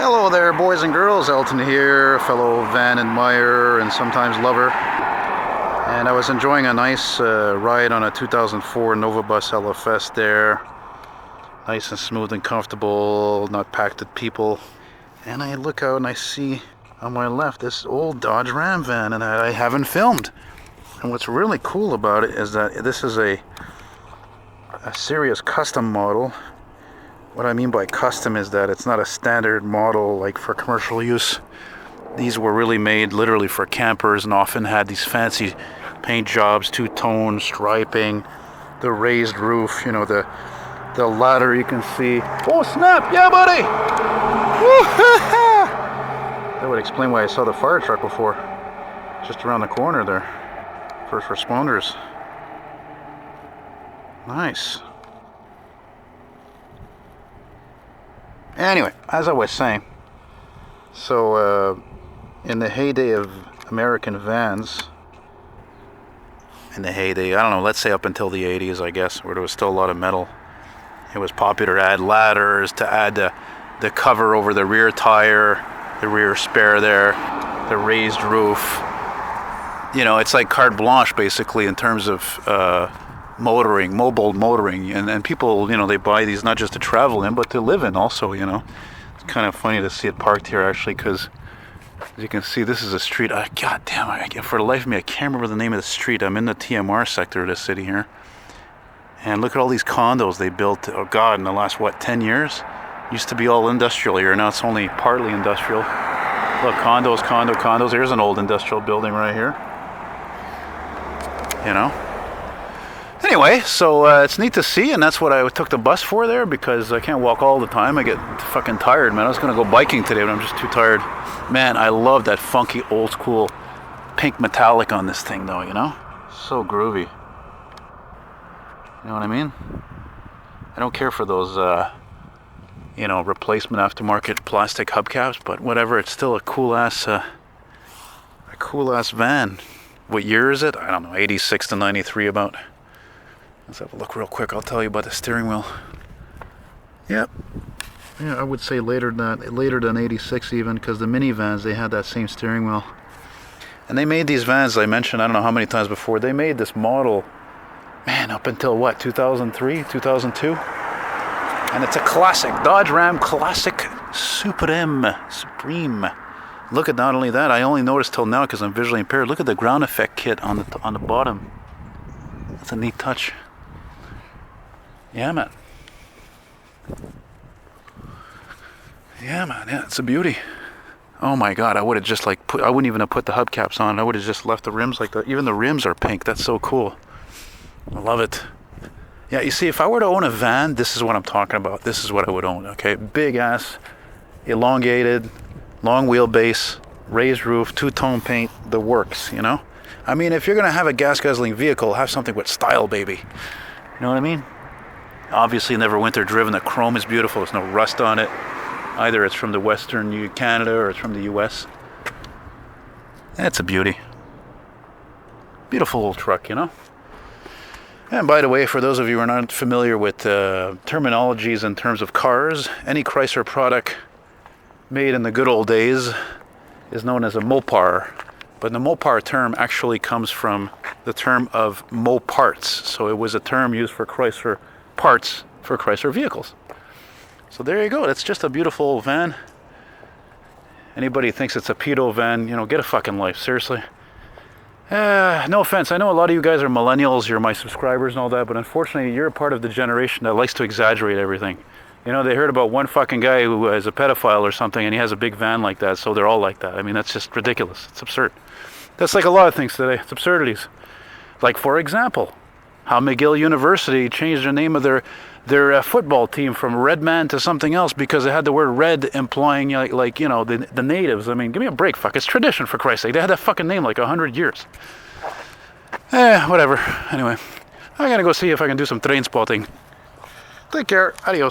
Hello there, boys and girls. Elton here, fellow van admirer and sometimes lover. And I was enjoying a nice ride on a 2004 Nova Bus LFS there. Nice and smooth and comfortable, not packed with people. And I look out and I see on my left this old Dodge Ram van, and I haven't filmed. And what's really cool about it is that this is a serious custom model. What I mean by custom is that it's not a standard model like for commercial use. These were really made literally for campers and often had these fancy paint jobs, two-tone striping, the raised roof, you know, the ladder you can see. Oh snap, yeah buddy! That would explain why I saw the fire truck before. Just around the corner there. First responders. Nice. Anyway, as I was saying, so in the heyday of American vans, in the heyday, I don't know, let's say up until the 80s, I guess, where there was still a lot of metal, it was popular to add ladders, to add the cover over the rear tire, the rear spare there, the raised roof. You know, it's like carte blanche basically in terms of motoring, mobile motoring, and people, you know, they buy these not just to travel in, but to live in also, you know. It's kind of funny to see it parked here actually, because as you can see, this is a street. God damn, for the life of me, I can't remember the name of the street. I'm in the TMR sector of the city here. And look at all these condos they built, oh God, in the last, 10 years? Used to be all industrial here, now it's only partly industrial. Look, condos. Here's an old industrial building right here. You know? Anyway, so it's neat to see, and that's what I took the bus for there, because I can't walk all the time. I get fucking tired, man. I was going to go biking today, but I'm just too tired. Man, I love that funky, old school pink metallic on this thing, though, you know? So groovy. You know what I mean? I don't care for those, you know, replacement aftermarket plastic hubcaps, but whatever, it's still a cool-ass van. What year is it? I don't know, 86 to 93 about. Let's have a look real quick. I'll tell you about the steering wheel. Yep. Yeah, I would say later than 86 even, because the minivans, they had that same steering wheel. And they made these vans, I mentioned, I don't know how many times before, they made this model, man, up until what, 2003, 2002? And it's a classic, Dodge Ram Classic Supreme. Look at not only that, I only noticed till now because I'm visually impaired. Look at the ground effect kit on the bottom. That's a neat touch. Yeah, man. Yeah, it's a beauty. Oh my God, I would have just I wouldn't even have put the hubcaps on. I would have just left the rims like that. Even the rims are pink. That's so cool. I love it. Yeah, you see, if I were to own a van, this is what I'm talking about. This is what I would own, okay? Big ass, elongated, long wheelbase, raised roof, two-tone paint, the works, you know? I mean, if you're going to have a gas-guzzling vehicle, have something with style, baby. You know what I mean? Obviously, never winter driven. The chrome is beautiful. There's no rust on it. Either it's from the Western Canada or it's from the US. That's a beauty. Beautiful old truck, you know? And by the way, for those of you who are not familiar with terminologies in terms of cars, any Chrysler product made in the good old days is known as a Mopar. But the Mopar term actually comes from the term of Moparts. So it was a term used for Chrysler parts for Chrysler vehicles. So there you go. That's just a beautiful old van. Anybody who thinks it's a pedo van, you know, get a fucking life. Seriously. No offense. I know a lot of you guys are millennials. You're my subscribers and all that. But unfortunately, you're a part of the generation that likes to exaggerate everything. You know, they heard about one fucking guy who is a pedophile or something, and he has a big van like that, so they're all like that. I mean, that's just ridiculous. It's absurd. That's like a lot of things today. It's absurdities. Like, for example, how McGill University changed the name of their football team from Redman to something else because it had the word red implying, like you know, the natives. I mean, give me a break, fuck. It's tradition, for Christ's sake. They had that fucking name like 100 years. Whatever. Anyway, I gotta go see if I can do some train spotting. Take care. Adios.